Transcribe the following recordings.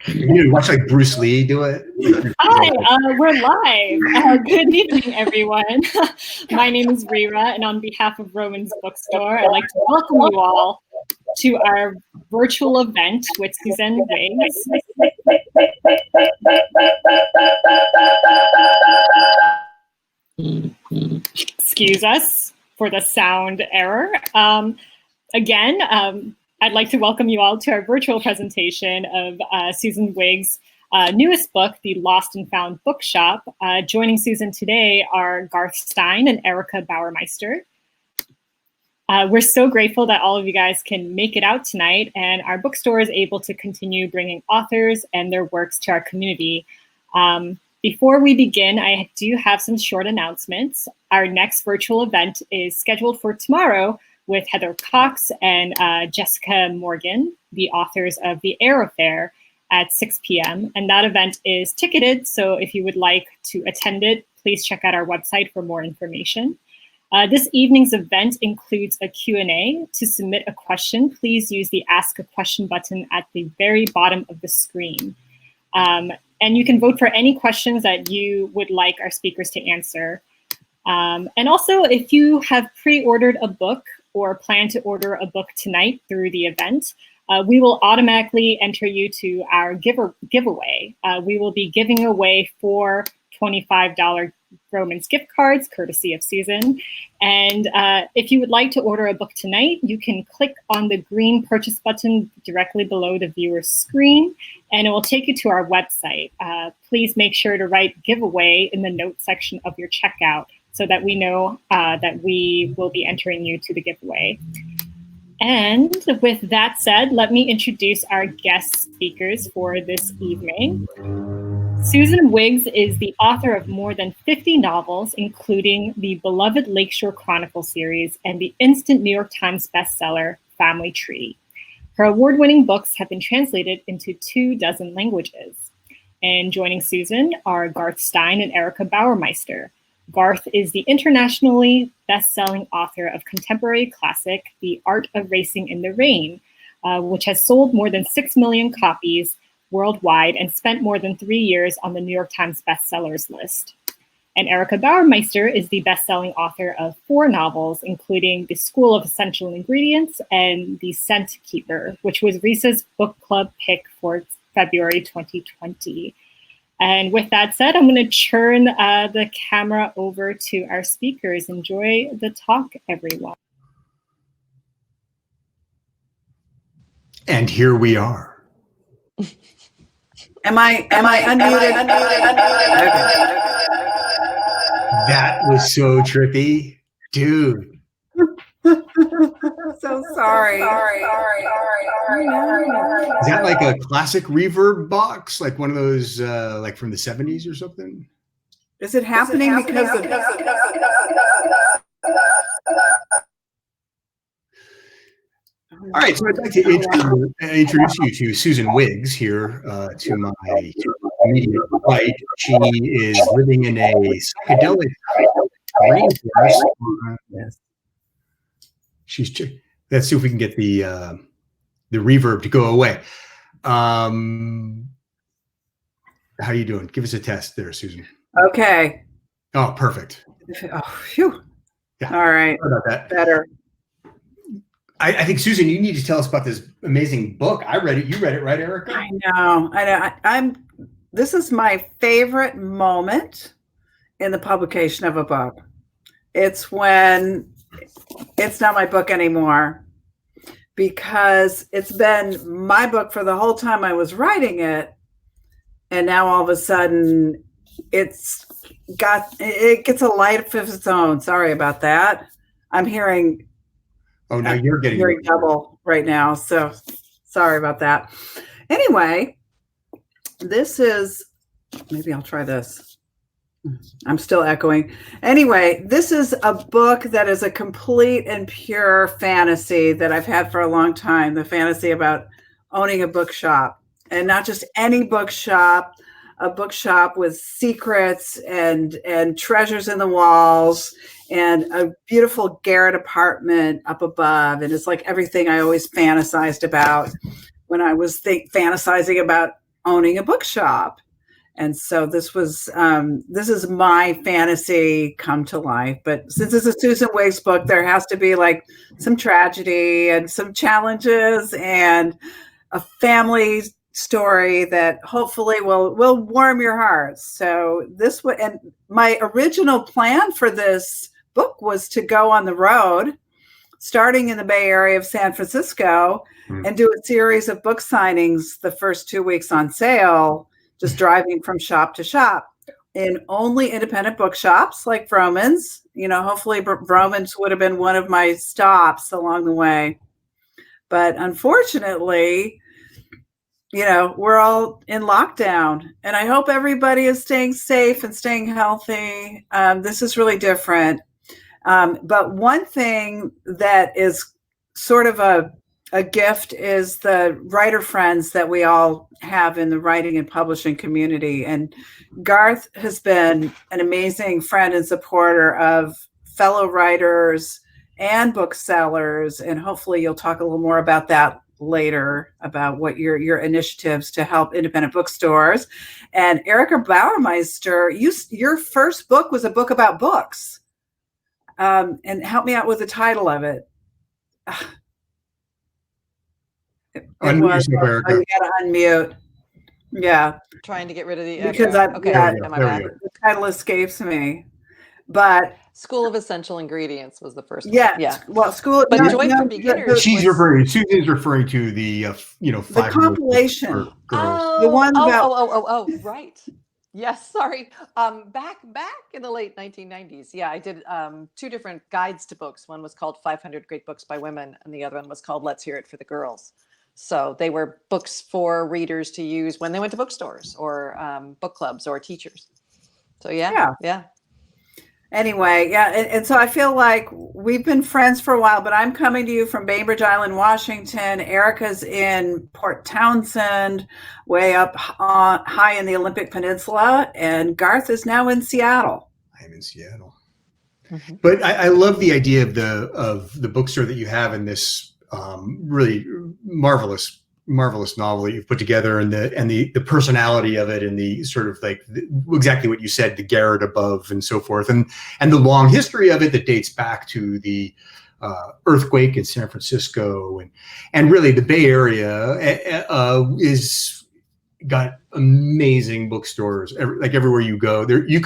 You watch like Bruce Lee do it. Hi, we're live. Good evening, everyone. My name is Rira, and on behalf of Vroman's Bookstore, I'd like to welcome you all to our virtual event with Suzanne Wiggs. Excuse us for the sound error. Again, I'd like to welcome you all to our virtual presentation of Susan Wiggs' newest book, The Lost and Found Bookshop. Joining Susan today are Garth Stein and Erica Bauermeister. We're so grateful that all of you guys can make it out tonight, and our bookstore is able to continue bringing authors and their works to our community. Before we begin, I do have some short announcements. Our next virtual event is scheduled for tomorrow with Heather Cox and Jessica Morgan, the authors of The Air Affair, at 6 p.m. And that event is ticketed, so if you would like to attend it, please check out our website for more information. This evening's event includes a Q&A. To submit a question, please use the Ask a Question button at the very bottom of the screen. And you can vote for any questions that you would like our speakers to answer. And also, if you have pre-ordered a book or plan to order a book tonight through the event, we will automatically enter you to our giveaway. We will be giving away 4 $25 Vroman's gift cards, courtesy of Susan. And if you would like to order a book tonight, you can click on the green purchase button directly below the viewer's screen, and it will take you to our website. Please make sure to write giveaway in the notes section of your checkout so that we know that we will be entering you to the giveaway. And with that said, let me introduce our guest speakers for this evening. Susan Wiggs is the author of more than 50 novels, including the beloved Lakeshore Chronicles series and the instant New York Times bestseller, Family Tree. Her award-winning books have been translated into 24 languages. And joining Susan are Garth Stein and Erica Bauermeister. Garth is the internationally best-selling author of contemporary classic, The Art of Racing in the Rain, which has sold more than 6 million copies worldwide and spent more than 3 years on the New York Times bestsellers list. And Erica Bauermeister is the best-selling author of 4 novels, including The School of Essential Ingredients and The Scent Keeper, which was Risa's book club pick for February 2020. And with that said, I'm going to turn the camera over to our speakers. Enjoy the talk, everyone. And here we are. Am I unmuted? That was so trippy, dude. So sorry. Is that like a classic reverb box, like one of those, like from the 70s or something? Is it happening because of? All right, so I'd like to introduce you to Susan Wiggs here to my immediate right. She is living in a psychedelic rainforest. Yes. Let's see if we can get the reverb to go away. How are you doing? Give us a test there, Susan. Okay. Oh, perfect. Oh, phew. Yeah. All right. Sorry about that. Better. I think, Susan, you need to tell us about this amazing book. I read it. You read it, right, Erica? I know. This is my favorite moment in the publication of a book. It's when it's not my book anymore, because it's been my book for the whole time I was writing it. And now all of a sudden it gets a life of its own. Sorry about that. I'm hearing. Oh, no, you're getting hearing double right now. So sorry about that. Anyway, this is, maybe I'll try this. I'm still echoing. Anyway, this is a book that is a complete and pure fantasy that I've had for a long time. The fantasy about owning a bookshop, and not just any bookshop, a bookshop with secrets and treasures in the walls and a beautiful garret apartment up above. And it's like everything I always fantasized about when I was fantasizing about owning a bookshop. And so this is my fantasy come to life. But since it's a Susan Wiggs book, there has to be like some tragedy and some challenges and a family story that hopefully will warm your hearts. So and my original plan for this book was to go on the road, starting in the Bay Area of San Francisco, and do a series of book signings the first 2 weeks on sale, just driving from shop to shop in only independent bookshops like Vroman's. Hopefully Vroman's would have been one of my stops along the way. But unfortunately, we're all in lockdown, and I hope everybody is staying safe and staying healthy. This is really different. But one thing that is sort of a gift is the writer friends that we all have in the writing and publishing community. And Garth has been an amazing friend and supporter of fellow writers and booksellers. And hopefully you'll talk a little more about that later, about what your initiatives to help independent bookstores. And Erica Bauermeister, your first book was a book about books. And help me out with the title of it. You got to unmute. Yeah. Trying to get rid of the because the title escapes me. But School of Essential Ingredients was the first one. Yeah. Well, Joy for Beginners. Susan's referring to the the compilation. The one about right. Yes, sorry. Back in the late 1990s. Yeah, I did 2 different guides to books. One was called 500 Great Books by Women, and the other one was called Let's Hear It for the Girls. So they were books for readers to use when they went to bookstores or book clubs or teachers. So yeah. Anyway, and so I feel like we've been friends for a while, but I'm coming to you from Bainbridge Island, Washington. Erica's in Port Townsend, way up high in the Olympic Peninsula, and Garth is now in Seattle. I'm in Seattle. Mm-hmm. But I love the idea of the bookstore that you have in this really marvelous novel that you've put together, and the personality of it, and the sort of like exactly what you said, the garret above and so forth, and the long history of it that dates back to the earthquake in San Francisco, and really the Bay Area is got amazing bookstores. Everywhere you go, you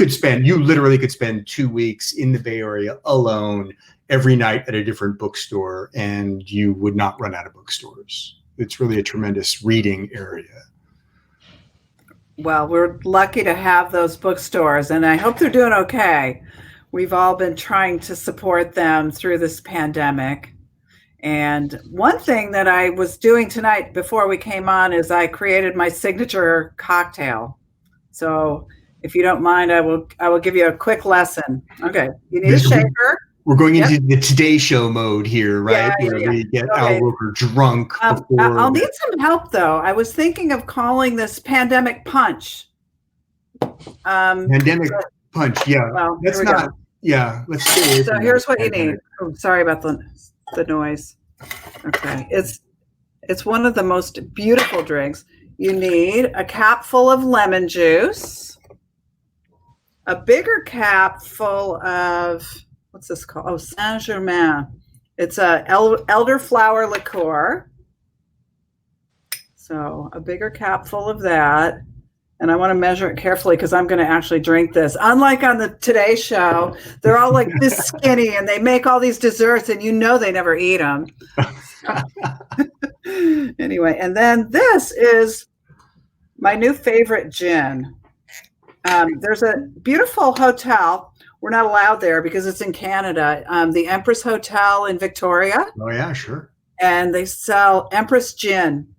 literally could spend 2 weeks in the Bay Area alone every night at a different bookstore, and you would not run out of bookstores. It's really a tremendous reading area. Well, we're lucky to have those bookstores, and I hope they're doing okay. We've all been trying to support them through this pandemic. And one thing that I was doing tonight before we came on is I created my signature cocktail. So if you don't mind, I will give you a quick lesson. Okay, you need a shaker. We're going into the Today Show mode here, right? Where we get Al Roker drunk. I'll need some help, though. I was thinking of calling this Pandemic Punch. Pandemic Punch, yeah. Well, that's not, yeah. Let's see. So here's what you need. Oh, sorry about the noise. Okay, it's one of the most beautiful drinks. You need a cap full of lemon juice, a bigger cap full of, what's this called? Oh, Saint-Germain. It's a elderflower liqueur. So a bigger cap full of that. And I want to measure it carefully because I'm going to actually drink this. Unlike on the Today Show, they're all like this skinny and they make all these desserts and they never eat them. Anyway, and then this is my new favorite gin. There's a beautiful hotel. We're not allowed there because it's in Canada. The Empress Hotel in Victoria. Oh, yeah, sure. And they sell Empress gin.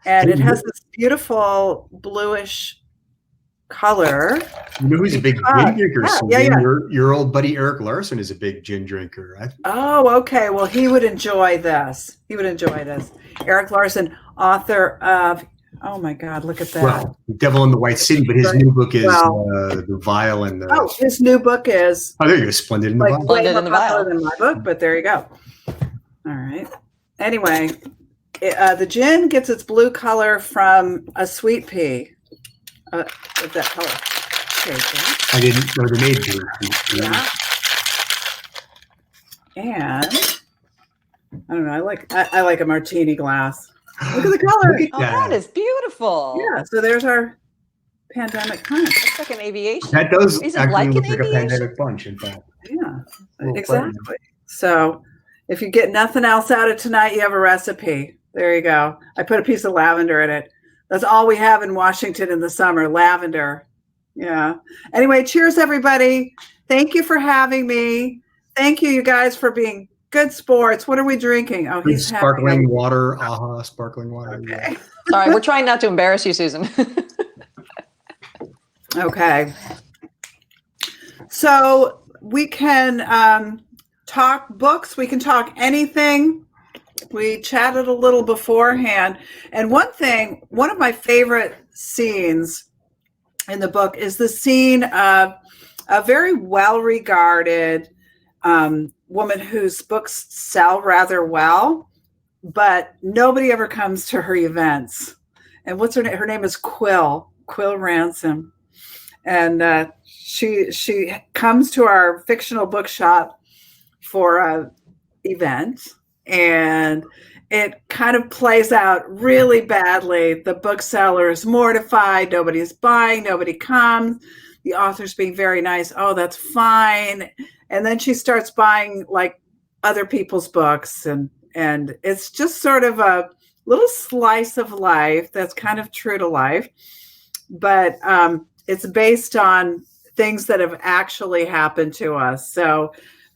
And it has this beautiful bluish color. You know who's a big gin drinker? Yeah. Your old buddy Eric Larson is a big gin drinker. Oh, okay. Well, he would enjoy this. Eric Larson, author of, oh my God, look at that. Well, Devil in the White City, but his new book is The Vial and the... Oh, his new book is... Oh, there you go. Splendid in the Vial. Splendid in the Vial. Than my book, but there you go. All right. Anyway... The gin gets its blue color from a sweet pea. With that color. I didn't know they made gin. Yeah. And I don't know. I like a martini glass. Look at the color. Look at Oh, that is beautiful. Yeah. So there's our pandemic punch. It's like an aviation. That does Is it actually like look an like a aviation? pandemic punch, in fact. Yeah. Little Exactly. fun. So if you get nothing else out of tonight, you have a recipe. There you go. I put a piece of lavender in it. That's all we have in Washington in the summer, lavender. Yeah. Anyway, cheers, everybody. Thank you for having me. Thank you, you guys, for being good sports. What are we drinking? Oh, Good he's sparkling water. Sparkling water. Okay. Sorry, we're trying not to embarrass you, Susan. Okay. So we can talk books. We can talk anything. We chatted a little beforehand. And one of my favorite scenes in the book is the scene of a very well-regarded woman whose books sell rather well, but nobody ever comes to her events. And what's her name? Her name is Quill Ransom. And she comes to our fictional bookshop for an event, and it kind of plays out really badly. The bookseller is mortified. Nobody's buying. Nobody comes. The author's being very nice. Oh, that's fine. And then she starts buying like other people's books. And it's just sort of a little slice of life that's kind of true to life. But it's based on things that have actually happened to us. So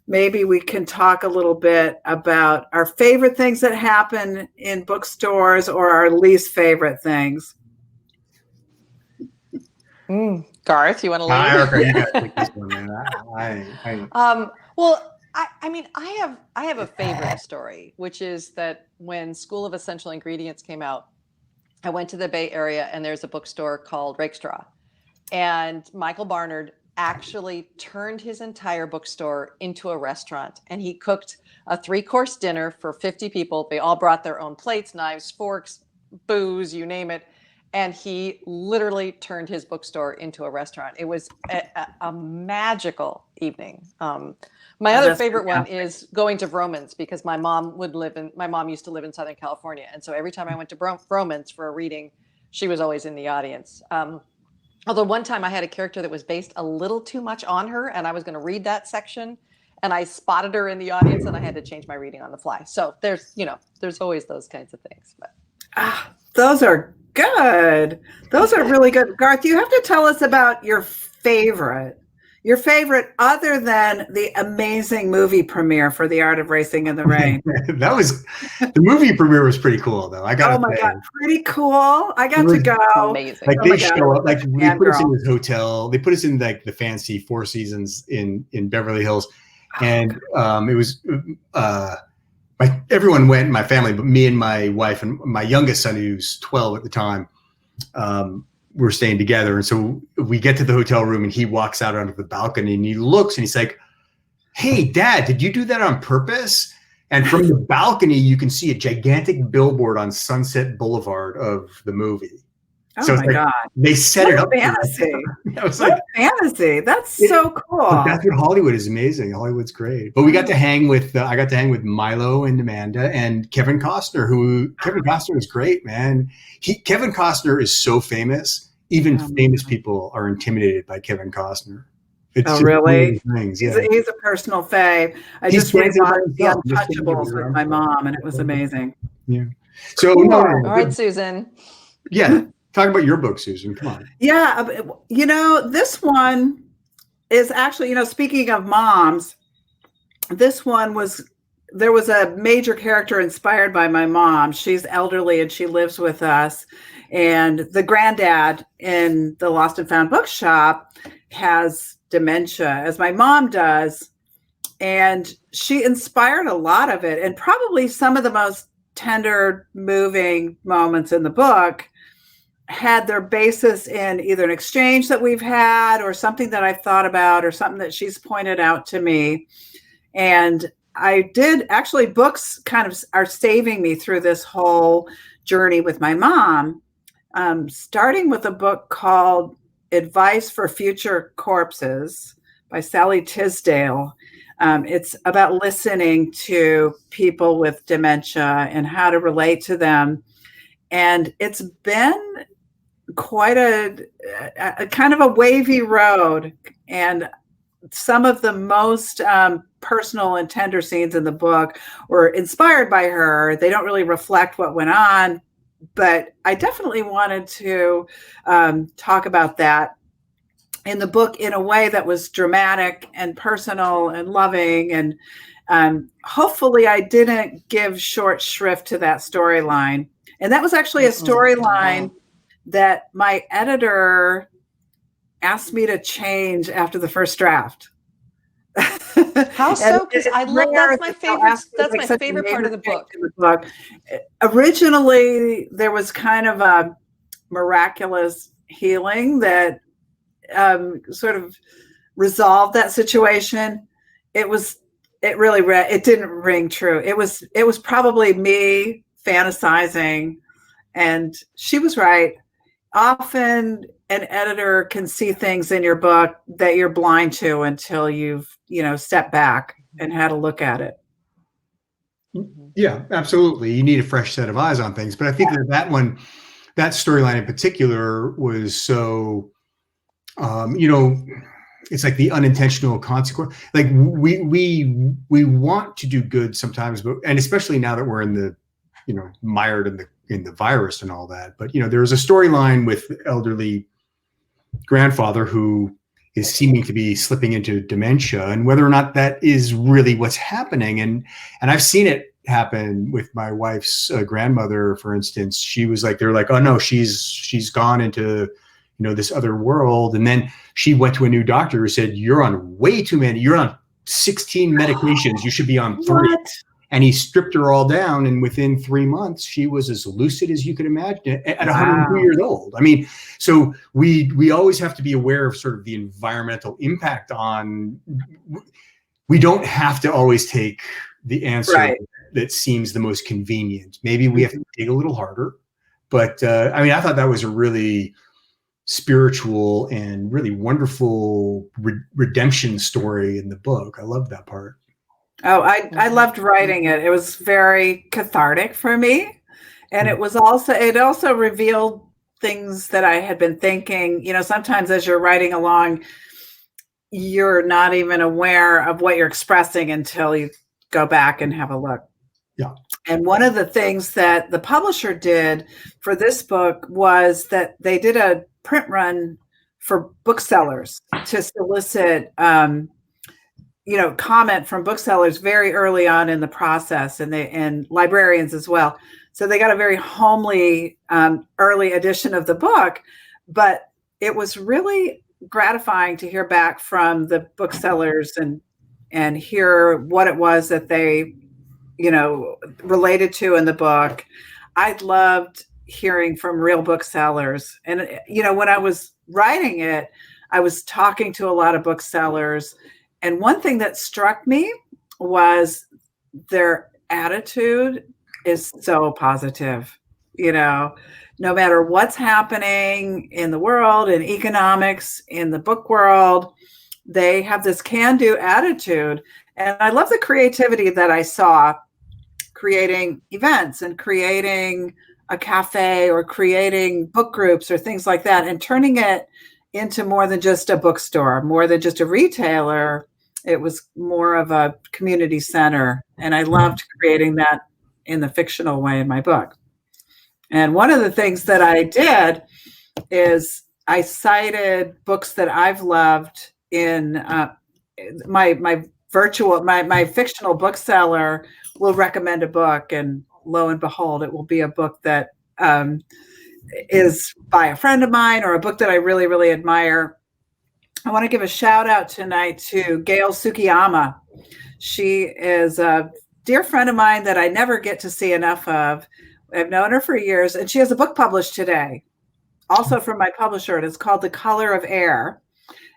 maybe we can talk a little bit about our favorite things that happen in bookstores or our least favorite things. Garth, you want to lead? Erica, you got to take this one, man. Well, I mean, I have a favorite story, which is that when School of Essential Ingredients came out, I went to the Bay Area, and there's a bookstore called Rakestraw, and Michael Barnard actually turned his entire bookstore into a restaurant, and he cooked a 3-course dinner for 50 people. They all brought their own plates, knives, forks, booze, you name it. And he literally turned his bookstore into a restaurant. It was a magical evening. My other favorite one is going to Vroman's, because my mom used to live in Southern California. And so every time I went to Vroman's for a reading, she was always in the audience. Although one time I had a character that was based a little too much on her, and I was going to read that section, and I spotted her in the audience, and I had to change my reading on the fly. So there's always those kinds of things. But those are good. Those are really good. Garth, you have to tell us about your favorite other than the amazing movie premiere for The Art of Racing in the Rain. The movie premiere was pretty cool, though. Oh my God, pretty cool. I got to go. Amazing. Like they show up, like they put us in this hotel. They put us in like the fancy Four Seasons in Beverly Hills, and it was everyone went, my family, but me and my wife and my youngest son, who's 12 at the time, we're staying together. And so we get to the hotel room, and he walks out onto the balcony, and he looks, and he's like, "Hey, Dad, did you do that on purpose?" And from the balcony, you can see a gigantic billboard on Sunset Boulevard of the movie. Oh so my God. They set it up. Fantasy. I was like, fantasy. That's so cool. But that's what Hollywood is. Amazing. Hollywood's great. But we got to hang with, I got to hang with Milo and Amanda and Kevin Costner, Kevin Costner is great, man. Kevin Costner is so famous. Even famous people are intimidated by Kevin Costner. It's really? Things, he's a personal fave. I just rewatched The Untouchables with my mom, and it was amazing. Yeah. So, cool. All right, Susan. Yeah. Talk about your book, Susan. Come on. Yeah. This one is actually, speaking of moms, this one there was a major character inspired by my mom. She's elderly and she lives with us. And the granddad in the Lost and Found Bookshop has dementia, as my mom does. And she inspired a lot of it. And probably some of the most tender, moving moments in the book had their basis in either an exchange that we've had or something that I've thought about or something that she's pointed out to me. And I did actually, books kind of are saving me through this whole journey with my mom, starting with a book called Advice for Future Corpses by Sally Tisdale. It's about listening to people with dementia and how to relate to them. And it's been quite a kind of a wavy road. And some of the most personal and tender scenes in the book were inspired by her. They don't really reflect what went on, but I definitely wanted to talk about that in the book in a way that was dramatic and personal and loving. And hopefully I didn't give short shrift to that storyline. And that was actually a storyline that my editor asked me to change after the first draft. How so? Because I love, that's my favorite. That's my favorite part of the book. Originally, there was kind of a miraculous healing that sort of resolved that situation. It didn't ring true. It was probably me fantasizing, and she was right. Often an editor can see things in your book that you're blind to until you've, stepped back and had a look at it. Yeah, absolutely. You need a fresh set of eyes on things. But I think that storyline in particular was so, it's like the unintentional consequence. Like we want to do good sometimes, and especially now that we're in the, mired in the virus and all that. But, there was a storyline with elderly grandfather who is seeming to be slipping into dementia, and whether or not that is really what's happening. And I've seen it happen with my wife's grandmother, for instance. She was like, they're like, oh no, she's gone into, this other world. And then she went to a new doctor who said, you're on way too many. You're on 16 medications. You should be on 3. What? And he stripped her all down, and within 3 months, she was as lucid as you could imagine at 102 years old. I mean, so we always have to be aware of sort of the environmental impact on. We don't have to always take the answer that seems the most convenient. Maybe we have to dig a little harder. But I thought that was a really spiritual and really wonderful redemption story in the book. I loved that part. Oh, I loved writing it. It was very cathartic for me. And it also revealed things that I had been thinking. Sometimes as you're writing along, you're not even aware of what you're expressing until you go back and have a look. Yeah. And one of the things that the publisher did for this book was that they did a print run for booksellers to solicit comment from booksellers very early on in the process, and librarians as well. So they got a very homely early edition of the book, but it was really gratifying to hear back from the booksellers and hear what it was that they, related to in the book. I loved hearing from real booksellers. And, when I was writing it, I was talking to a lot of booksellers. And one thing that struck me was their attitude is so positive. No matter what's happening in the world, in economics, in the book world, they have this can-do attitude. And I love the creativity that I saw creating events and creating a cafe or creating book groups or things like that, and turning it into more than just a bookstore, more than just a retailer. It was more of a community center. And I loved creating that in the fictional way in my book. And one of the things that I did is I cited books that I've loved in my fictional bookseller will recommend a book, and lo and behold, it will be a book that is by a friend of mine or a book that I really, really admire. I want to give a shout out tonight to Gail Tsukiyama. She is a dear friend of mine that I never get to see enough of. I've known her for years, and she has a book published today, also from my publisher. It's called The Color of Air.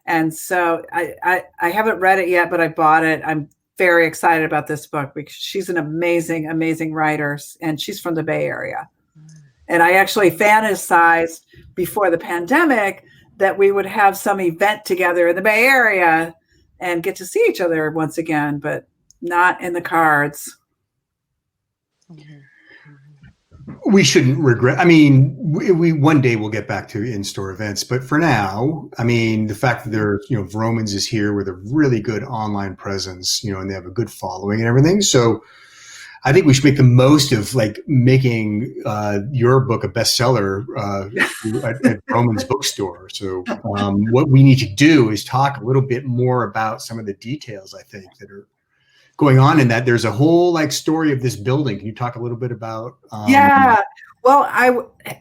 And so I haven't read it yet, but I bought it. I'm very excited about this book because she's an amazing, amazing writer, and she's from the Bay Area. And I actually fantasized before the pandemic that we would have some event together in the Bay Area and get to see each other once again, but not in the cards. We shouldn't regret. I mean, we one day we'll get back to in-store events, but for now, I mean, the fact that there's, Vroman's is here with a really good online presence, and they have a good following and everything. So I think we should make the most of like making your book a bestseller at Vroman's Bookstore. So what we need to do is talk a little bit more about some of the details, I think, that are going on in that. There's a whole like story of this building. Can you talk a little bit about? Yeah. Well, I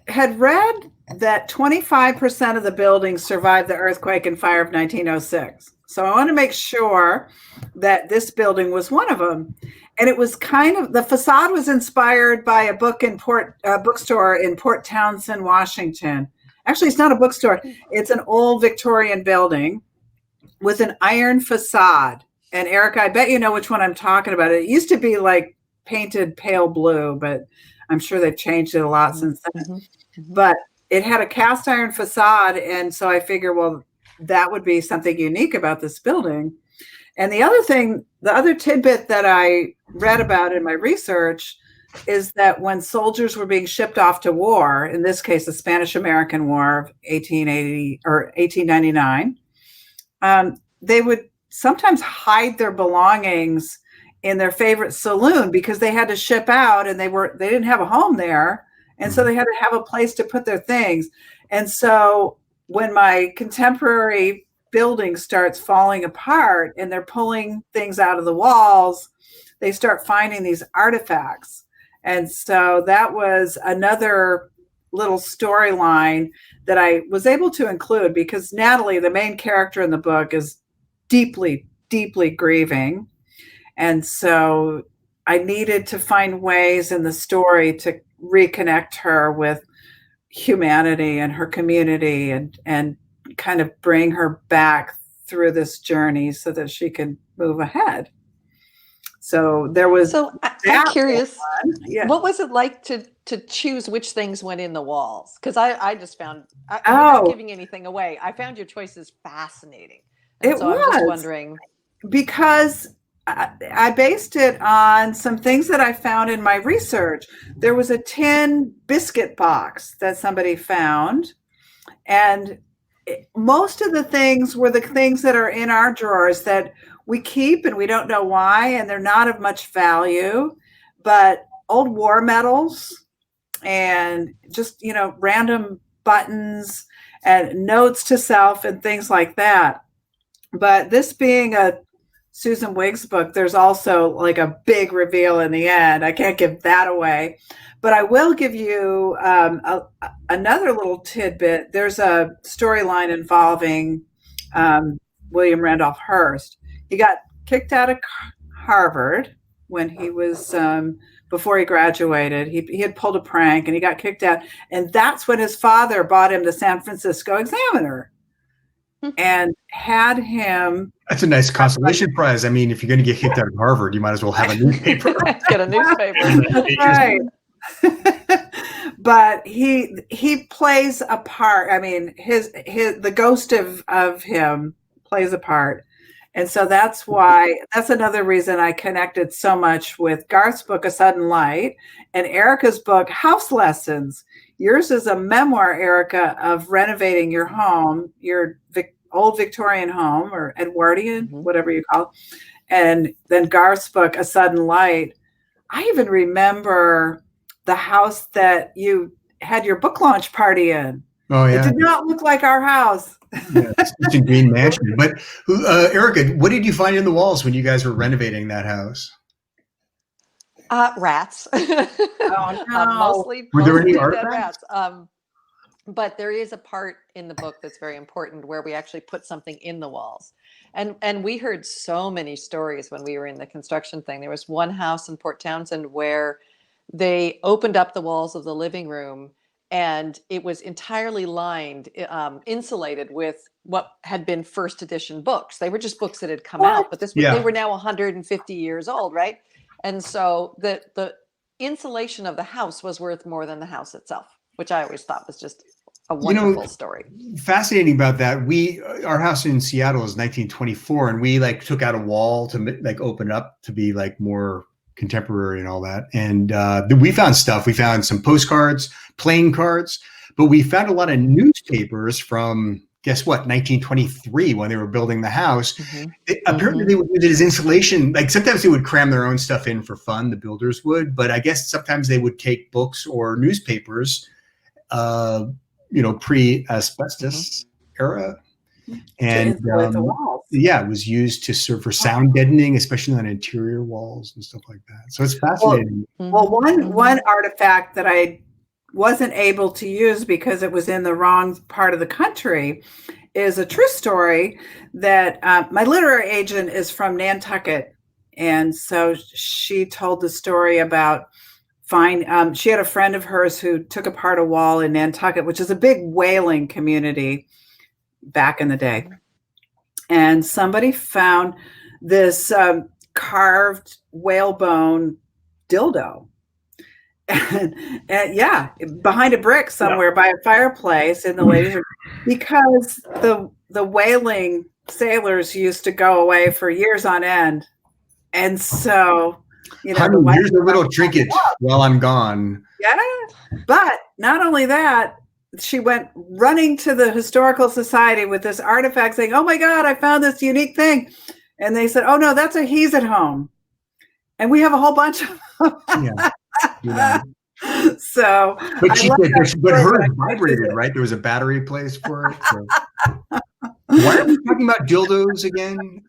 had read that 25% of the buildings survived the earthquake and fire of 1906. So I want to make sure that this building was one of them. And it was the facade was inspired by a bookstore in Port Townsend, Washington. Actually, it's not a bookstore. It's an old Victorian building with an iron facade. And Erica, I bet you know which one I'm talking about. It used to be like painted pale blue, but I'm sure they've changed it a lot since then. Mm-hmm. But it had a cast iron facade. And so I figure, well, that would be something unique about this building. And the other tidbit that I read about in my research is that when soldiers were being shipped off to war, in this case, the Spanish-American War of 1880 or 1899, they would sometimes hide their belongings in their favorite saloon because they had to ship out and they didn't have a home there. And so they had to have a place to put their things. And so when my contemporary building starts falling apart and they're pulling things out of the walls, they start finding these artifacts. And so that was another little storyline that I was able to include because Natalie, the main character in the book, is deeply, deeply grieving. And so I needed to find ways in the story to reconnect her with humanity and her community and kind of bring her back through this journey so that she can move ahead. So there was. So I'm curious, what was it like to choose which things went in the walls? Because I just found, without giving anything away, I found your choices fascinating. And I'm just wondering. Because I based it on some things that I found in my research. There was a tin biscuit box that somebody found, and most of the things were the things that are in our drawers that we keep and we don't know why, and they're not of much value, but old war medals and just, random buttons and notes to self and things like that. But this being a Susan Wiggs book, there's also like a big reveal in the end. I can't give that away, but I will give you another little tidbit. There's a storyline involving William Randolph Hearst. He got kicked out of Harvard when he was, before he graduated. He had pulled a prank and he got kicked out. And that's when his father bought him the San Francisco Examiner and had him. That's a nice consolation prize. I mean, if you're going to get kicked out of Harvard, you might as well have a newspaper. Get a newspaper. That's right. But he plays a part. I mean, the ghost of him plays a part. And so that's another reason I connected so much with Garth's book, A Sudden Light, and Erica's book, House Lessons. Yours is a memoir, Erica, of renovating your home, your old Victorian home or Edwardian, whatever you call it. And then Garth's book, A Sudden Light. I even remember the house that you had your book launch party in. Oh, yeah. It did not look like our house. Yeah, it's a green mansion. But Erica, what did you find in the walls when you guys were renovating that house? Rats. Oh, no. Mostly there any dead rats. But there is a part in the book that's very important where we actually put something in the walls. And we heard so many stories when we were in the construction thing. There was one house in Port Townsend where they opened up the walls of the living room and it was entirely lined, insulated with what had been first edition books. They were just books that had come out, but they were now 150 years old, right? And so the insulation of the house was worth more than the house itself, which I always thought was just a wonderful story. Fascinating about that. Our house in Seattle is 1924, and we like took out a wall to like open up to be like more contemporary and all that. And we found stuff. We found some postcards, playing cards, but we found a lot of newspapers from, guess what, 1923 when they were building the house. Apparently they would use it as insulation. Like sometimes they would cram their own stuff in for fun, the builders would, but I guess sometimes they would take books or newspapers, pre-asbestos era. And it was used to serve for sound deadening, especially on interior walls and stuff like that. So it's fascinating. Well, one artifact that I wasn't able to use because it was in the wrong part of the country is a true story that my literary agent is from Nantucket. And so she told the story about she had a friend of hers who took apart a wall in Nantucket, which is a big whaling community back in the day. And somebody found this carved whalebone dildo. And behind a brick somewhere by a fireplace in the ladies' room, because the whaling sailors used to go away for years on end. And so, here's a little trinket while I'm gone. Yeah. But not only that, she went running to the Historical Society with this artifact saying, "Oh my God, I found this unique thing." And they said, "Oh no, that's a He's at Home." And we have a whole bunch of them. So, but she said, but hers vibrated, right? There was a battery placed for it. So. Why are we talking about dildos again?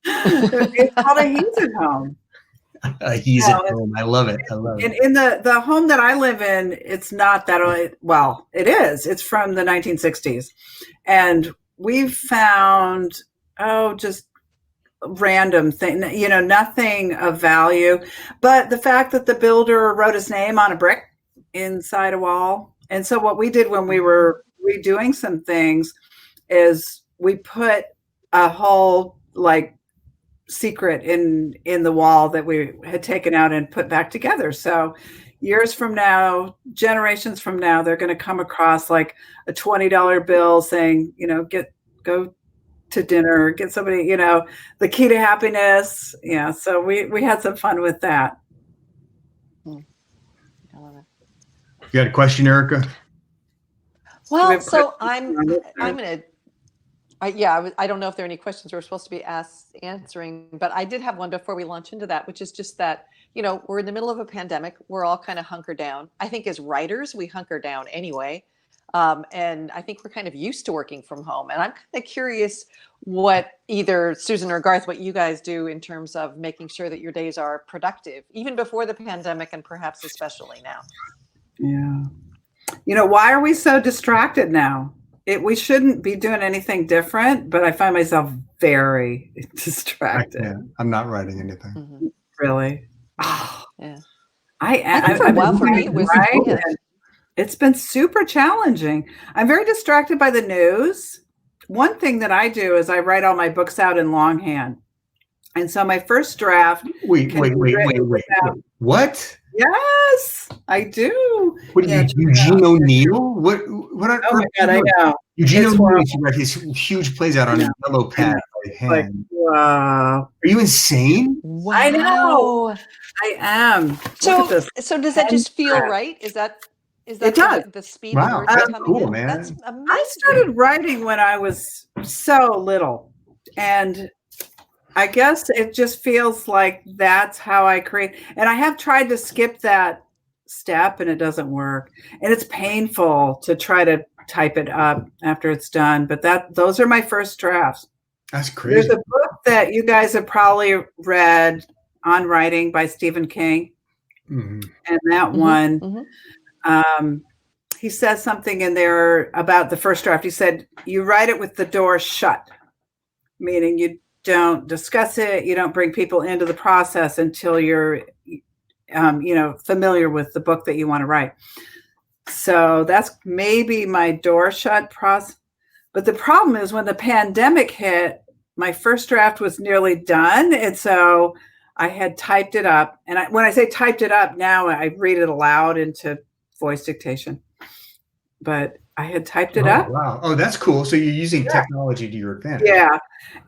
It's called a He's at Home. He's at home. I love it. In the home that I live in, it's not that. Well, it is. It's from the 1960s, and we've found just random thing. Nothing of value, but the fact that the builder wrote his name on a brick inside a wall. And so what we did when we were redoing some things is we put a whole secret in the wall that we had taken out and put back together. So years from now, generations from now, they're going to come across like a $20 bill saying, go to dinner, get somebody, the key to happiness. Yeah. So we had some fun with that. I love it. You got a question, Erica? Well, so I'm going to, I don't know if there are any questions we're supposed to be answering, but I did have one before we launch into that, which is just that, we're in the middle of a pandemic. We're all kind of hunkered down. I think as writers, we hunker down anyway. And I think we're kind of used to working from home. And I'm kind of curious what either Susan or Garth, what you guys do in terms of making sure that your days are productive, even before the pandemic and perhaps especially now. Yeah. Why are we so distracted now? We shouldn't be doing anything different, but I find myself very distracted. I'm not writing anything. Mm-hmm. Really? Yeah. I think for a while for me it was It's been super challenging. I'm very distracted by the news. One thing that I do is I write all my books out in longhand. And so my first draft. Wait. What? Yes, I do. What are you, Eugene O'Neill? What on earth? Oh my God, I know. Eugene O'Neill used to write his huge plays out on a yellow pad by hand. Wow. Are you insane? Wow. I know. I am. So does that just feel right? Is that it does. The speed? Wow, that's cool, man. That's amazing. I started writing when I was so little, and I guess it just feels like that's how I create. And I have tried to skip that step and it doesn't work. And it's painful to try to type it up after it's done. But those are my first drafts. That's crazy. There's a book that you guys have probably read on writing by Stephen King. Mm-hmm. And that one, he says something in there about the first draft. He said, you write it with the door shut, meaning you don't discuss it. You don't bring people into the process until you're, familiar with the book that you want to write. So that's maybe my door shut process. But the problem is when the pandemic hit, my first draft was nearly done. And so I had typed it up. And when I say typed it up, now I read it aloud into voice dictation. But I had typed it up. Wow. Oh, that's cool. So you're using technology to your advantage. Yeah.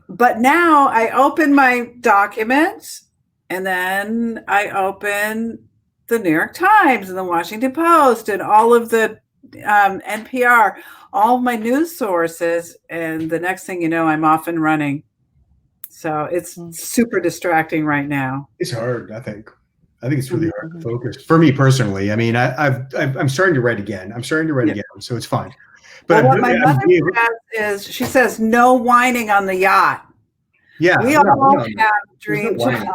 But now I open my documents and then I open the New York Times and the Washington Post and all of the NPR, all my news sources. And the next thing you know, I'm off and running. So it's super distracting right now. It's hard, I think. I think it's really hard to focus. For me personally, I mean, I'm starting to write again. So it's fine. But what my mother says is, she says, no whining on the yacht. Yeah, we all have dream jobs.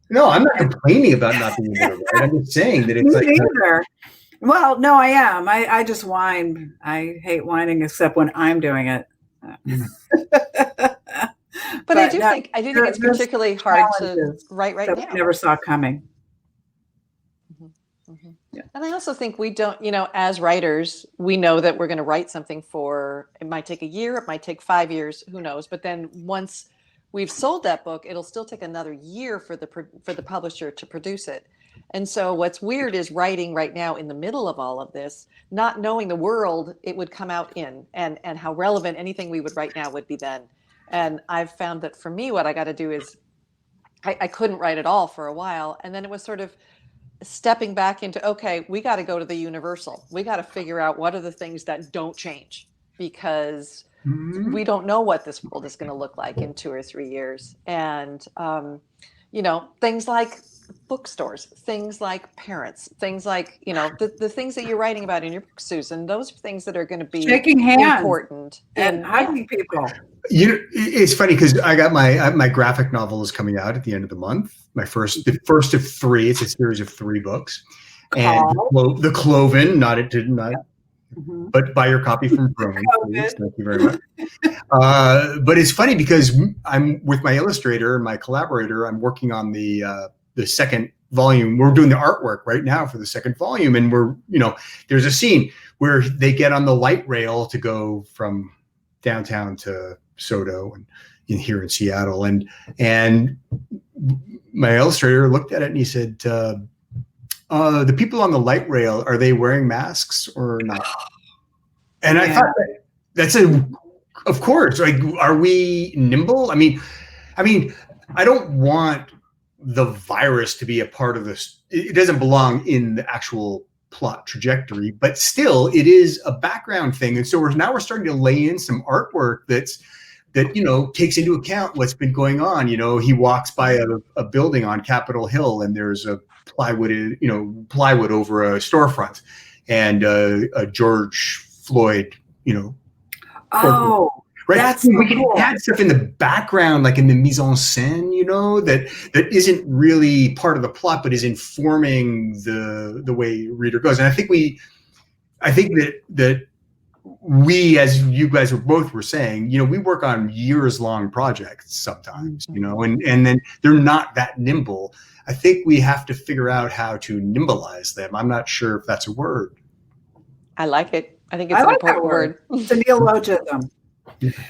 No, I'm not complaining about not being able to write. I'm just saying that it's neither. Well, no, I am. I just whine. I hate whining, except when I'm doing it. But I do think it's particularly hard to write right now. Never saw coming. Yeah. And I also think we don't, as writers, we know that we're going to write something it might take a year, it might take 5 years, who knows? But then once we've sold that book, it'll still take another year for the publisher to produce it. And so what's weird is writing right now in the middle of all of this, not knowing the world it would come out in and how relevant anything we would write now would be then. And I've found that for me, what I got to do is I couldn't write at all for a while. And then it was sort of stepping back into, okay, we got to go to the universal. We got to figure out what are the things that don't change, because we don't know what this world is going to look like in 2 or 3 years. And, things like bookstores, things like parents, things like, the things that you're writing about in your book, Susan, those are things that are going to be shaking hands, important and hugging people. It's funny because I got my graphic novel is coming out at the end of the month. The first of 3. It's a series of 3 books, and the Cloven. But buy your copy from Vroman, please. Thank you very much. But it's funny because I'm with my illustrator and my collaborator. I'm working on the second volume. We're doing the artwork right now for the second volume, and there's a scene where they get on the light rail to go from downtown to Soto and here in Seattle, and my illustrator looked at it and he said, the people on the light rail, are they wearing masks or not? And I thought of course, like, are we nimble? I mean, I don't want the virus to be a part of this. It doesn't belong in the actual plot trajectory, but still it is a background thing. And so we're starting to lay in some artwork that takes into account what's been going on. He walks by a building on Capitol Hill and there's a plywood over a storefront, and a George Floyd, right. That's we can add stuff in the background, like in the mise en scène, that isn't really part of the plot, but is informing the way reader goes. And I think that we, as you guys were saying, we work on years-long projects sometimes, and then they're not that nimble. I think we have to figure out how to nimbleize them. I'm not sure if that's a word. I like it. I think it's an important word. It's a neologism.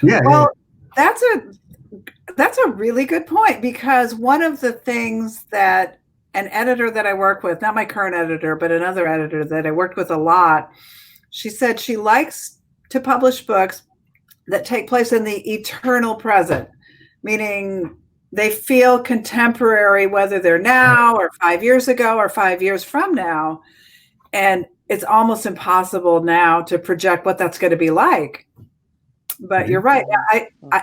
Yeah. Well, that's a really good point, because one of the things that an editor that I work with, not my current editor, but another editor that I worked with a lot, she said she likes to publish books that take place in the eternal present, meaning they feel contemporary, whether they're now or 5 years ago or 5 years from now. And it's almost impossible now to project what that's going to be like. But you're right.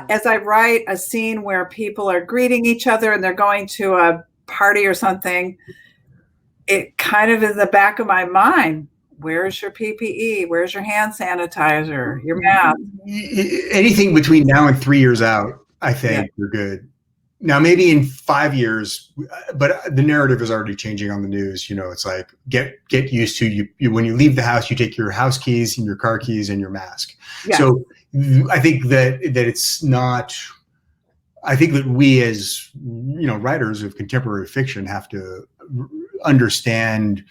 As I write a scene where people are greeting each other and they're going to a party or something, it kind of is in the back of my mind. Where's your PPE? Where's your hand sanitizer? Your mask? Anything between now and 3 years out, I think you're good. Now, maybe in 5 years, but the narrative is already changing on the news. It's like, get used to you when you leave the house, you take your house keys and your car keys and your mask. Yeah. So I think that it's not. I think that we, as writers of contemporary fiction, have to understand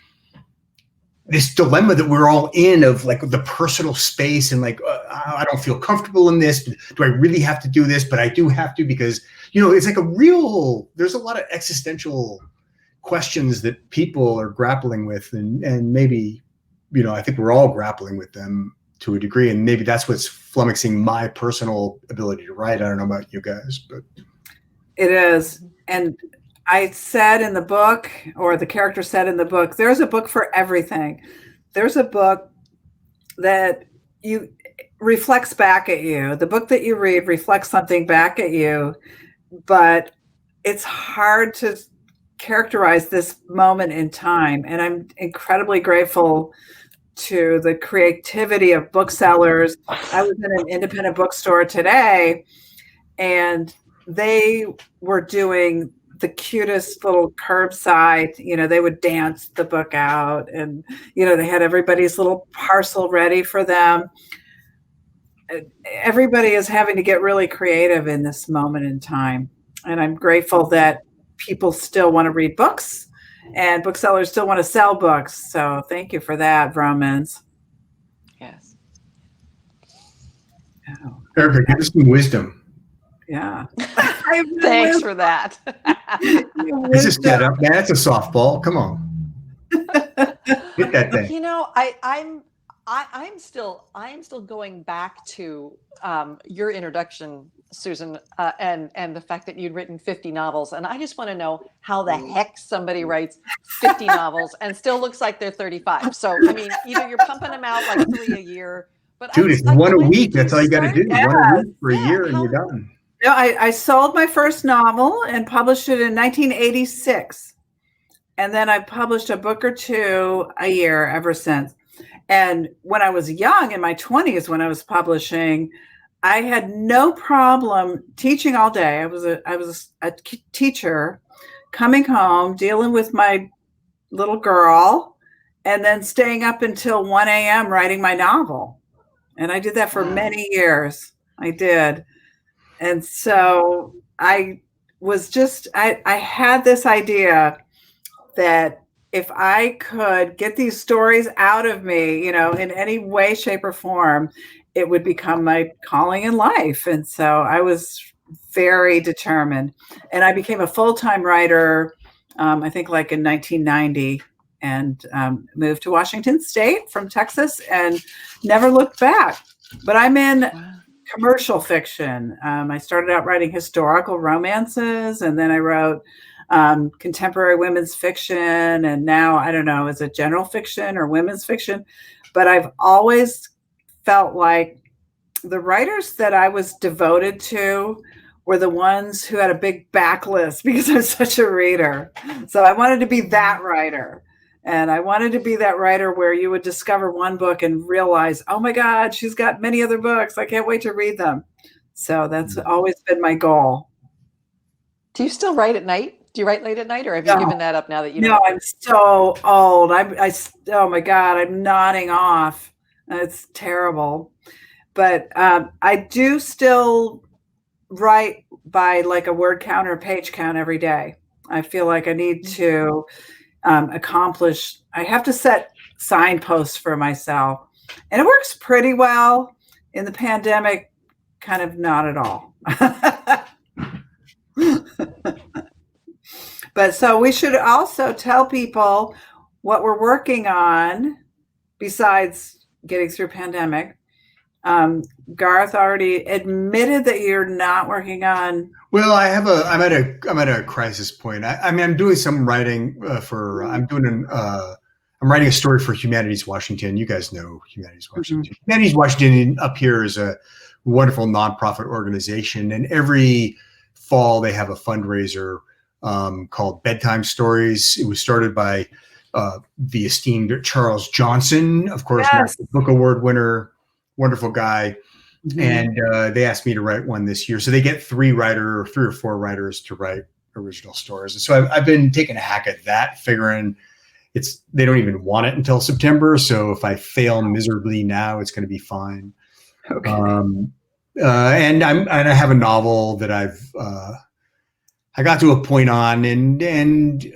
this dilemma that we're all in of like the personal space and like, I don't feel comfortable in this. Do I really have to do this? But I do have to because, it's like there's a lot of existential questions that people are grappling with and maybe, I think we're all grappling with them to a degree. And maybe that's what's flummoxing my personal ability to write. I don't know about you guys, but. It is. And I said in the book, or the character said in the book, there's a book for everything. There's a book that reflects back at you. The book that you read reflects something back at you, but it's hard to characterize this moment in time. And I'm incredibly grateful to the creativity of booksellers. I was in an independent bookstore today, and they were doing the cutest little curbside, they would dance the book out and, they had everybody's little parcel ready for them. Everybody is having to get really creative in this moment in time. And I'm grateful that people still want to read books and booksellers still want to sell books. So thank you for that, Vroman. Yes. Oh. Erica, give us some wisdom. Yeah. Thanks for that. This is set up, man. It's a softball. Come on. Hit that thing. I'm still going back to your introduction, Susan, and the fact that you'd written 50 novels. And I just want to know how the heck somebody writes 50 novels and still looks like they're 35. So, I mean, either you're pumping them out like 3 a year. But dude, it's one a week. That's all you got to do. Yeah. 1 a week for a year and you're done. I sold my first novel and published it in 1986. And then I published a book or two a year ever since. And when I was young, in my 20s, when I was publishing, I had no problem teaching all day. I was a teacher coming home, dealing with my little girl, and then staying up until 1 a.m. writing my novel. And I did that for many years. I did. And so I had this idea that if I could get these stories out of me, in any way, shape, or form, it would become my calling in life. And so I was very determined. And I became a full-time writer, I think like in 1990, and moved to Washington State from Texas and never looked back. But I'm in commercial fiction. I started out writing historical romances, and then I wrote contemporary women's fiction, and now I don't know, is it general fiction or women's fiction? But I've always felt like the writers that I was devoted to were the ones who had a big backlist because I'm such a reader. So I wanted to be that writer. And I wanted to be that writer where you would discover one book and realize, oh my God, she's got many other books. I can't wait to read them. So that's always been my goal. Do you still write at night? Do you write late at night, or have you given that up now that you know? No, I'm so old. Oh my God, I'm nodding off. It's terrible. But I do still write by like a word count or page count every day. I feel like I need to accomplish. I have to set signposts for myself, and it works pretty well. In the pandemic, kind of not at all. But so we should also tell people what we're working on besides getting through pandemic. Garth already admitted that you're not working on. Well, I'm at a crisis point. I'm doing some writing I'm writing a story for Humanities Washington. You guys know Humanities Washington. Mm-hmm. Humanities Washington up here is a wonderful nonprofit organization, and every fall they have a fundraiser called Bedtime Stories. It was started by the esteemed Charles Johnson, of course, yes. Book Award winner, wonderful guy. Mm-hmm. And they asked me to write one this year. So they get 3 or 4 writers to write original stories. And so I've been taking a hack at that, figuring they don't even want it until September. So if I fail miserably now, it's going to be fine. Okay. And I have a novel that I got to a point on, and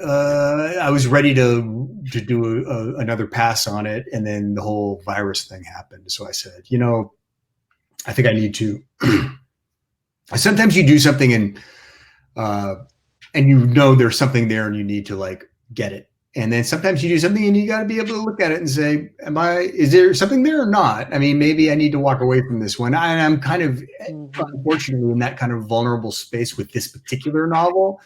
I was ready to do another pass on it, and then the whole virus thing happened. So I said, I think I need to. Sometimes you do something and there's something there, and you need to like get it. And then sometimes you do something and you got to be able to look at it and say, is there something there or not? I mean, maybe I need to walk away from this one. I'm kind of, unfortunately, in that kind of vulnerable space with this particular novel.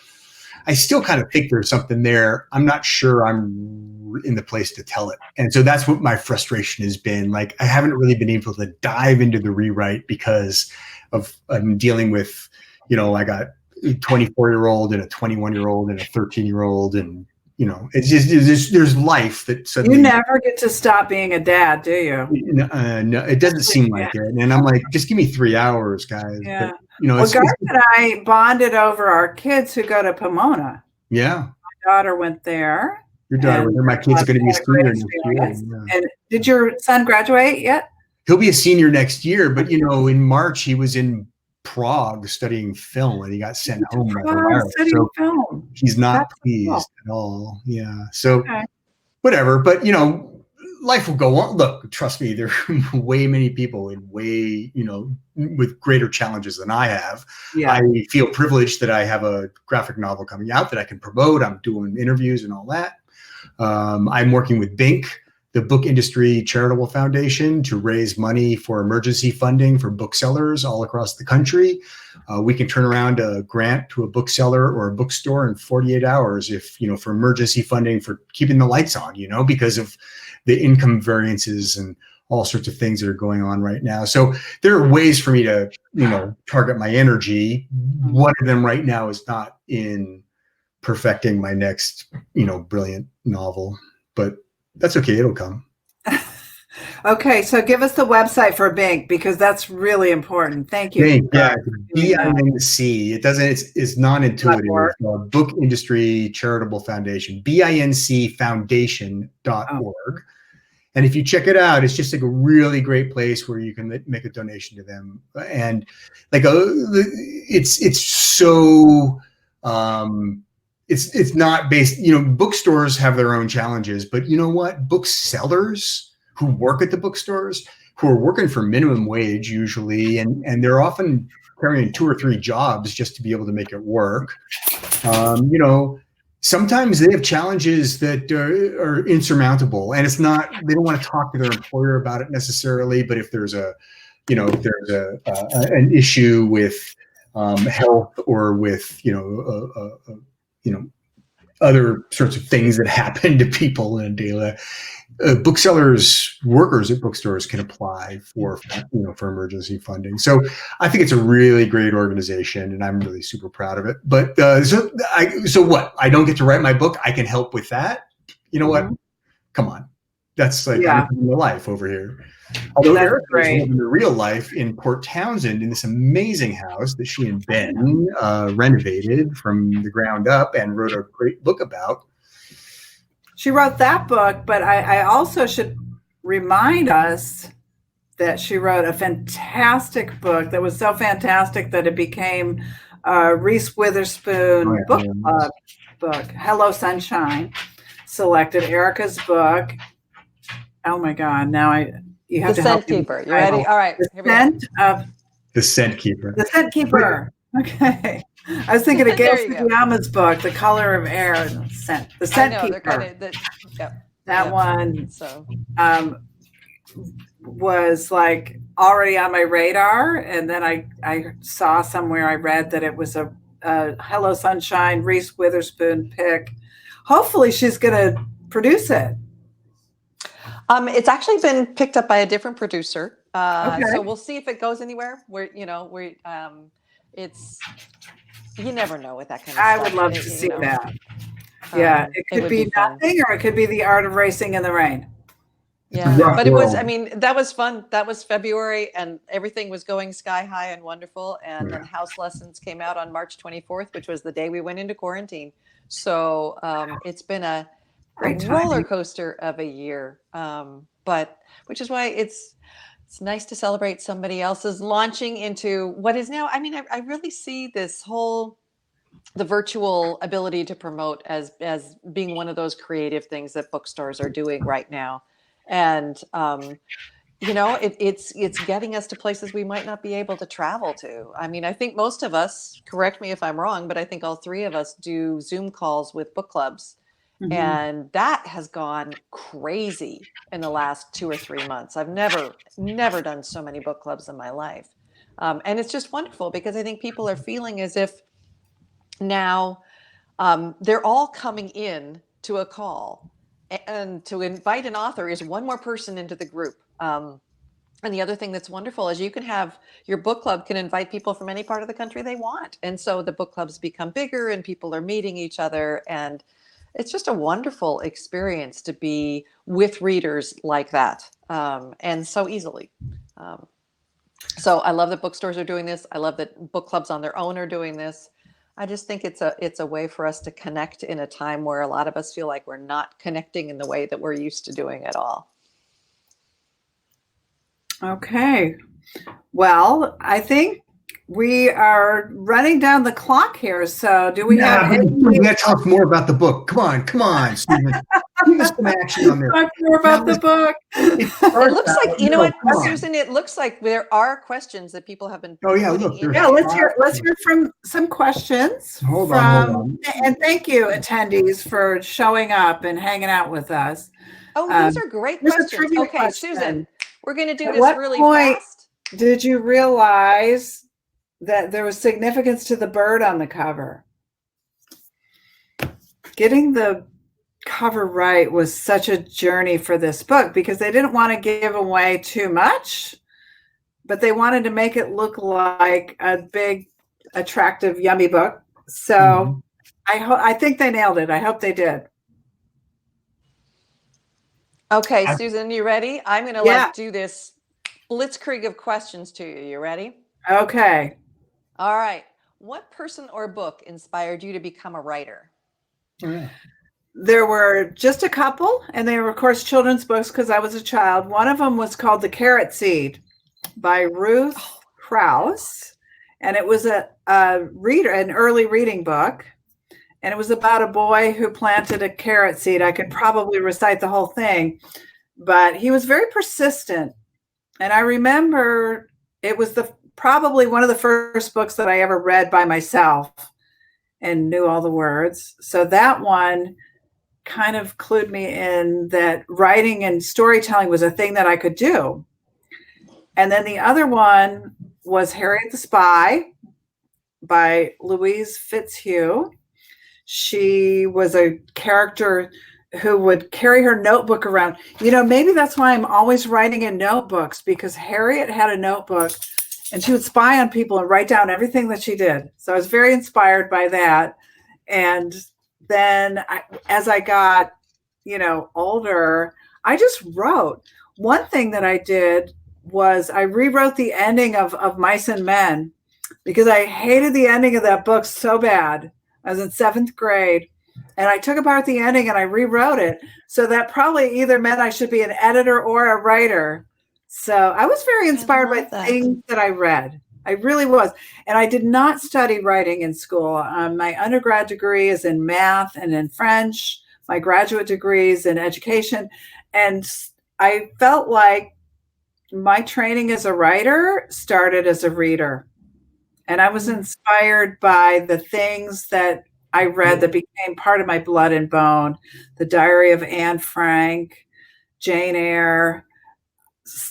I still kind of think there's something there. I'm not sure I'm in the place to tell it. And so that's what my frustration has been. Like, I haven't really been able to dive into the rewrite because I'm dealing with, I got a 24-year-old and a 21-year-old and a 13-year-old, and it's just there's life that suddenly. You never get to stop being a dad, do you? No, it doesn't seem like it. And I'm like, just give me 3 hours, guys. Yeah. But, Garth and I bonded over our kids who go to Pomona. Yeah. My daughter went there. Your daughter went there. My kid's going to be a senior next year. Yeah. And did your son graduate yet? He'll be a senior next year, but in March he was in Prague studying film, and he got sent home with a virus. So film. He's not pleased at all. Yeah. So whatever, but life will go on. Look, trust me, there are way many people in with greater challenges than I have. Yeah. I feel privileged that I have a graphic novel coming out that I can promote. I'm doing interviews and all that. I'm working with BINC, the Book Industry Charitable Foundation, to raise money for emergency funding for booksellers all across the country. We can turn around a grant to a bookseller or a bookstore in 48 hours for emergency funding for keeping the lights on, because of the income variances and all sorts of things that are going on right now. So there are ways for me to, target my energy. One of them right now is not in perfecting my next, brilliant novel, but that's okay. It'll come. Okay. So give us the website for BINC, because that's really important. Thank you. BINC, yeah. BINC. It's non-intuitive. Book Industry Charitable Foundation, BINCfoundation.org. And if you check it out, it's just like a really great place where you can make a donation to them. And like, it's so, it's not based, bookstores have their own challenges, but you know what? Booksellers who work at the bookstores, who are working for minimum wage usually, and they're often carrying 2 or 3 jobs just to be able to make it work. Sometimes they have challenges that are insurmountable, and they don't want to talk to their employer about it necessarily. But if there's an issue with health or with other sorts of things that happen to people in a daily, workers at bookstores can apply for emergency funding. So I think it's a really great organization, and I'm really super proud of it. But so what? I don't get to write my book. I can help with that. You know what? Come on, that's like real life over here. Although Erica is living the real life in Port Townsend in this amazing house that she and Ben renovated from the ground up and wrote a great book about. She wrote that book, but I also should remind us that she wrote a fantastic book that was so fantastic that it became Reese Witherspoon book club book. Hello Sunshine selected Erica's book. Oh my God! Now you have the to help Scent Keeper. You ready? All right. The Scent Keeper. The Scent Keeper. Okay. I was thinking of Gail Sugiyama's book, The Color of Air and Scent. The Scent Keeper. That one was like already on my radar. And then I saw somewhere, I read that it was a Hello Sunshine, Reese Witherspoon pick. Hopefully she's going to produce it. It's actually been picked up by a different producer. So we'll see if it goes anywhere. It's, you never know with that kind of stuff. I would love to see that. Yeah, it could be nothing, or it could be The Art of Racing in the Rain. Yeah, but it was, that was fun. That was February, and everything was going sky high and wonderful. And then House Lessons came out on March 24th, which was the day we went into quarantine. So it's been a roller coaster of a year, but which is why it's nice to celebrate somebody else's launching into what is now. I really see this whole the virtual ability to promote as being one of those creative things that bookstores are doing right now. And it's getting us to places we might not be able to travel to. I mean, I think most of us, correct me if I'm wrong, but I think all three of us do Zoom calls with book clubs. Mhm. And that has gone crazy in the last 2 or 3 months. I've never done so many book clubs in my life. And it's just wonderful because I think people are feeling as if now they're all coming in to a call, and to invite an author is one more person into the group. And the other thing that's wonderful is you can have your book club can invite people from any part of the country they want. And so the book clubs become bigger and people are meeting each other. And it's just a wonderful experience to be with readers like that, and so easily. So I love that bookstores are doing this. I love that book clubs on their own are doing this. I just think it's a way for us to connect in a time where a lot of us feel like we're not connecting in the way that we're used to doing it all. Okay. Well, I think we are running down the clock here. So do we have any? We got to talk more about the book. Come on, Stephen. Give us some action on this. Talk more about the book. It looks like, you know what, Susan, it looks like there are questions that people have been. Oh yeah, look. Yeah, let's hear from some questions. Hold on. And thank you, attendees, for showing up and hanging out with us. Oh, these are great questions. Okay, question. Susan, we're going to do this really fast. Did you realize that there was significance to the bird on the cover? Getting the cover right was such a journey for this book because they didn't want to give away too much, but they wanted to make it look like a big, attractive, yummy book. So I think they nailed it. I hope they did. Okay, Susan, you ready? I'm going to do this blitzkrieg of questions to you. You ready? Okay. All right. What person or book inspired you to become a writer? There were just a couple, and they were, of course, children's books because I was a child. One of them was called The Carrot Seed by Ruth Krauss, and it was an early reading book, and it was about a boy who planted a carrot seed. I could probably recite the whole thing, but he was very persistent, and I remember it was probably one of the first books that I ever read by myself and knew all the words. So that one kind of clued me in that writing and storytelling was a thing that I could do. And then the other one was Harriet the Spy by Louise Fitzhugh. She was a character who would carry her notebook around. You know, maybe that's why I'm always writing in notebooks, because Harriet had a notebook and she would spy on people and write down everything that she did. So I was very inspired by that. And then as I got, older, I just wrote. One thing that I did was I rewrote the ending of Mice and Men because I hated the ending of that book so bad. I was in 7th grade and I took apart the ending and I rewrote it. So that probably either meant I should be an editor or a writer. So I was very inspired by things that I read. I really was. And I did not study writing in school. My undergrad degree is in math and in French. My graduate degree is in education. And I felt like my training as a writer started as a reader. And I was inspired by the things that I read that became part of my blood and bone. The Diary of Anne Frank, Jane Eyre,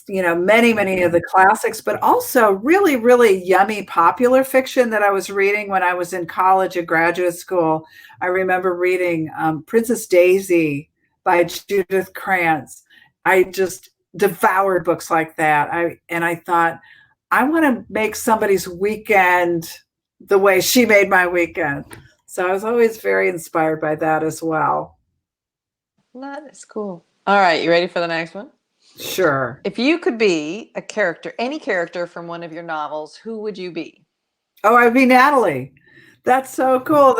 many of the classics, but also really, really yummy popular fiction that I was reading when I was in college and graduate school. I remember reading Princess Daisy by Judith Krantz. I just devoured books like that. I thought, I want to make somebody's weekend the way she made my weekend. So I was always very inspired by that as well. That is cool. All right, you ready for the next one? Sure. If you could be a character, any character from one of your novels, who would you be? Oh, I'd be Natalie. That's so cool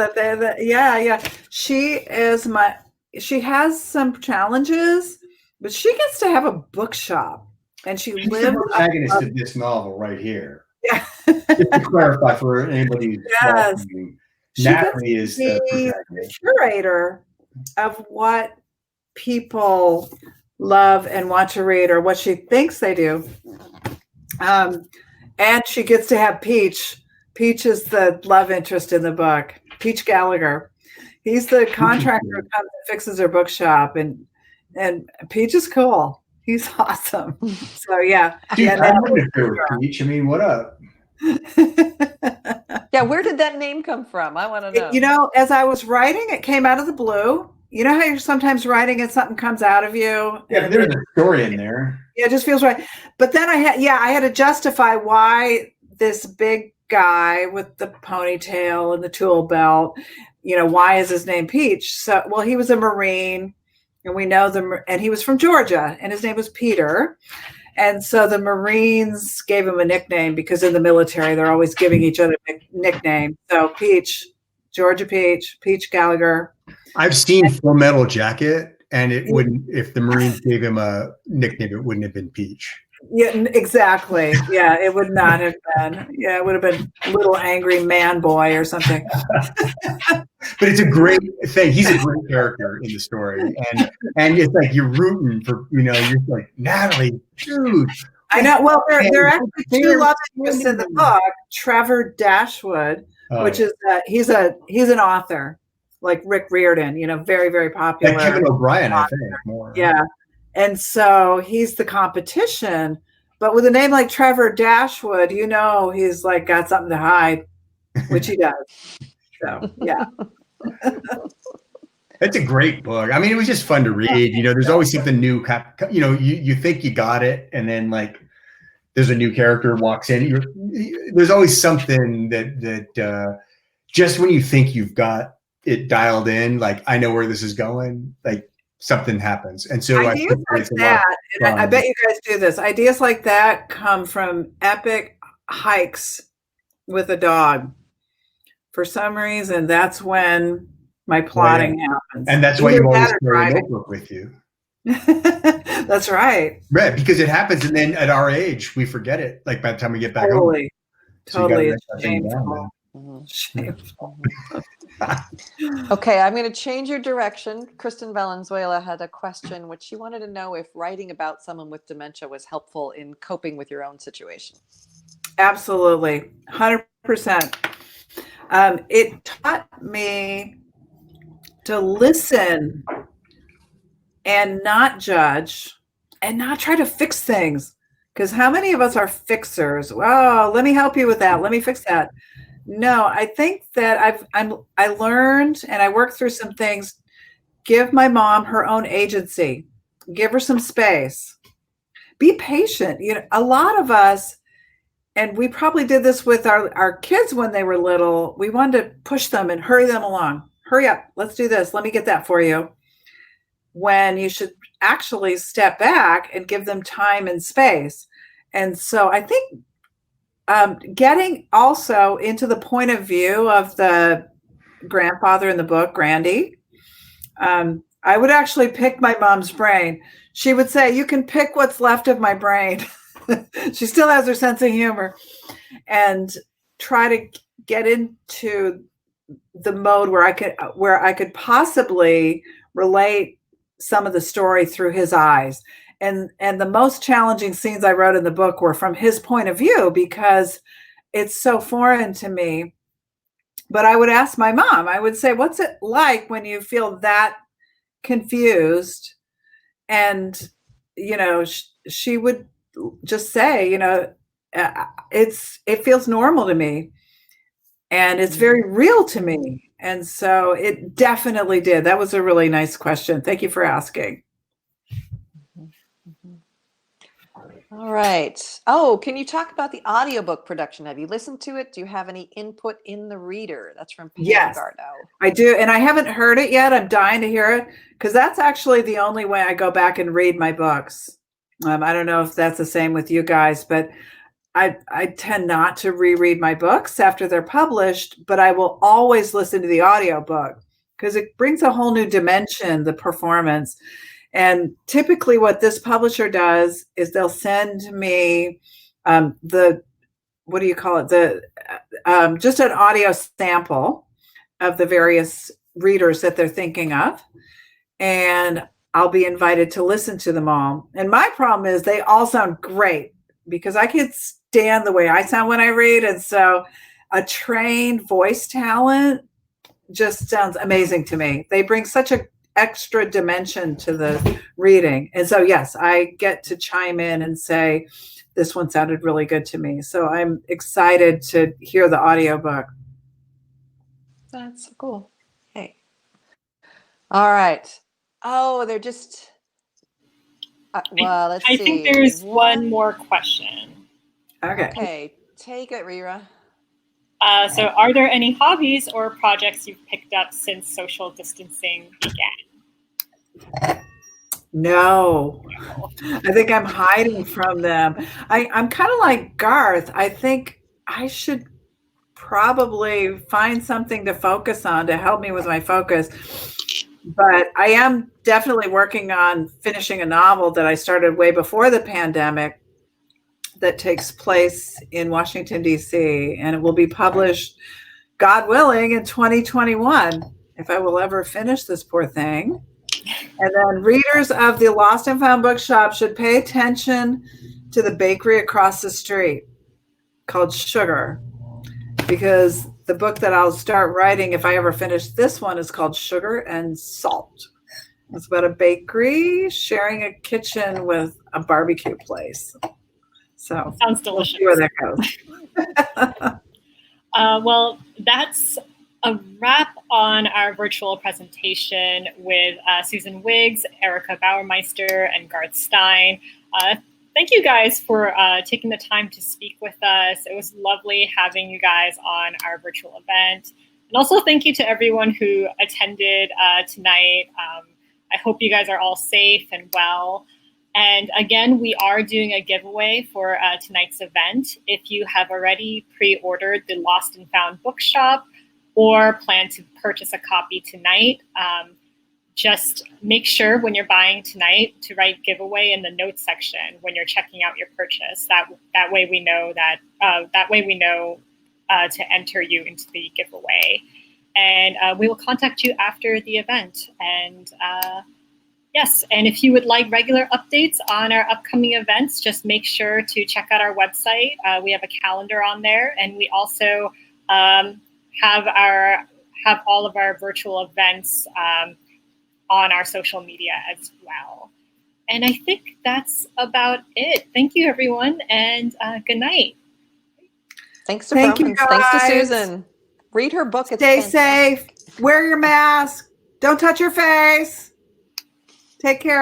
yeah. She has some challenges, but she gets to have a bookshop and she's the protagonist of this novel right here. Yeah. Just to clarify for anybody who's watching, Natalie is the the curator of what people love and want to read, or what she thinks they do. And she gets to have Peach. Peach is the love interest in the book. Peach Gallagher. He's the contractor who comes and fixes her bookshop, and Peach is cool. He's awesome. So yeah. Dude, yeah, I'm wondering if there were Peach. I mean, what up? Yeah, where did that name come from? I want to know. You know, as I was writing, it came out of the blue. You know how you're sometimes writing and something comes out of you? Yeah, there's a story in there. Yeah, it just feels right. But then I had to justify why this big guy with the ponytail and the tool belt, you know, why is his name Peach? So, well, he was a Marine, and we know and he was from Georgia, and his name was Peter. And so the Marines gave him a nickname because in the military, they're always giving each other nicknames. So Peach, Georgia Peach, Peach Gallagher. I've seen Full Metal Jacket, and it wouldn't, if the Marines gave him a nickname, it wouldn't have been Peach. Yeah, exactly. Yeah, it would not have been. Yeah, it would have been Little Angry Man Boy or something. But it's a great thing. He's a great character in the story, and it's like you're rooting for, you know, you're like, Natalie, dude. I know. Well, there are actually two love interests in the book. Trevor Dashwood, which is he's an author, like Rick Riordan, you know, very, very popular. Like Kevin O'Brien, I think more. Yeah. And so he's the competition, but with a name like Trevor Dashwood, you know, he's like got something to hide, which he does. So, yeah. It's a great book. I mean, it was just fun to read. You know, there's always something new. You know, you think you got it, and then like there's a new character walks in. There's always something that just when you think you've got it dialed in, like I know where this is going, like something happens. And so ideas like that, and I bet you guys do this. Ideas like that come from epic hikes with a dog. For some reason, that's when my plotting happens. And that's why you always carry a notebook with you. That's right. Right, because it happens, and then at our age, we forget it. Like by the time we get back home. Totally. It's shameful. Shameful. Okay, I'm going to change your direction. Kristen Valenzuela had a question, which she wanted to know if writing about someone with dementia was helpful in coping with your own situation. Absolutely, 100%. It taught me to listen and not judge and not try to fix things. Because how many of us are fixers? Well, let me help you with that. Let me fix that. No, I think that I learned and I worked through some things. Give my mom her own agency. Give her some space. Be patient. You know, a lot of us, and we probably did this with our kids when they were little. We wanted to push them and hurry them along. Hurry up. Let's do this. Let me get that for you. When you should actually step back and give them time and space. And so I think getting also into the point of view of the grandfather in the book, Grandy, I would actually pick my mom's brain. She would say, you can pick what's left of my brain. She still has her sense of humor, and try to get into the mode where I could possibly relate some of the story through his eyes. And the most challenging scenes I wrote in the book were from his point of view because it's so foreign to me. But I would ask my mom, I would say, what's it like when you feel that confused? And, you know, she would just say, you know, it feels normal to me and it's very real to me. And so it definitely did. That was a really nice question. Thank you for asking. All right. Oh, can you talk about the audiobook production? Have you listened to it? Do you have any input in the reader? That's from Pam Gardo. I do. And I haven't heard it yet. I'm dying to hear it because that's actually the only way I go back and read my books. I don't know if that's the same with you guys, but I tend not to reread my books after they're published, but I will always listen to the audiobook because it brings a whole new dimension, the performance. And typically what this publisher does is they'll send me what do you call it? Just an audio sample. of the various readers that they're thinking of. And I'll be invited to listen to them all. And my problem is they all sound great because I can't stand the way I sound when I read. And so a trained voice talent just sounds amazing to me. They bring such an extra dimension to the reading. And so, yes, I get to chime in and say, this one sounded really good to me. So I'm excited to hear the audiobook. That's so cool. Hey. All right. Oh, they're just, well, let's see. I think there's one more question. Okay. Take it, Rira. So are there any hobbies or projects you've picked up since social distancing began? No, I think I'm hiding from them. I'm kind of like Garth. I think I should probably find something to focus on to help me with my focus. But I am definitely working on finishing a novel that I started way before the pandemic that takes place in Washington, D.C., and it will be published, God willing, in 2021, if I will ever finish this poor thing. And then readers of the Lost and Found Bookshop should pay attention to the bakery across the street called Sugar, because the book that I'll start writing, if I ever finish this one, is called Sugar and Salt. It's about a bakery sharing a kitchen with a barbecue place. So sounds delicious. We'll see where that goes. Well, that's a wrap on our virtual presentation with Susan Wiggs, Erica Bauermeister, and Garth Stein. Thank you guys for taking the time to speak with us. It was lovely having you guys on our virtual event. And also thank you to everyone who attended tonight. I hope you guys are all safe and well. And again, we are doing a giveaway for tonight's event. If you have already pre-ordered the Lost and Found Bookshop or plan to purchase a copy tonight, just make sure when you're buying tonight to write giveaway in the notes section when you're checking out your purchase. That way we know to enter you into the giveaway. And we will contact you after the event. And yes, and if you would like regular updates on our upcoming events, just make sure to check out our website. We have a calendar on there, and we also have all of our virtual events on our social media as well. And I think that's about it. Thank you, everyone, and good night. Thanks to Vroman. Thanks to Susan. Read her book. Stay safe. Wear your mask. Don't touch your face. Take care.